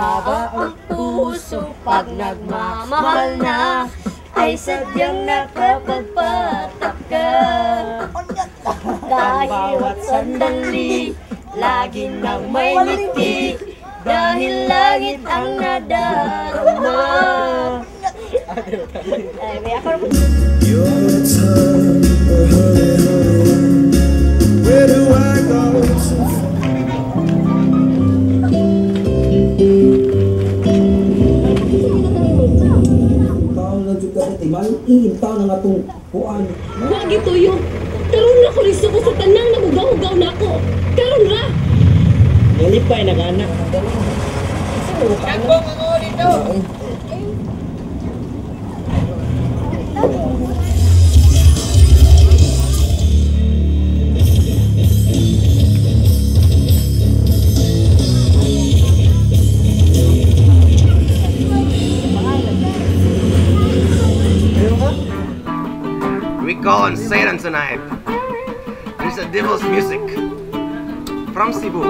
ba ang puso pag nagmamahal na ay sadyang nakapagpatak ka. Kahit bawat sandali lagi nang may ngiti dahil langit ang nadarama. Your time, where do I go to? Tao na dyan ka dati, maliin tao na nga itong kuan. Wagi tuyo, karon na ko listo ko sa tanang nagugaw-ugaw na ako. Karon ra. Nalipay nag-anak. Nagbong ako dito. We call on Satan tonight. It's the devil's music from Cebu.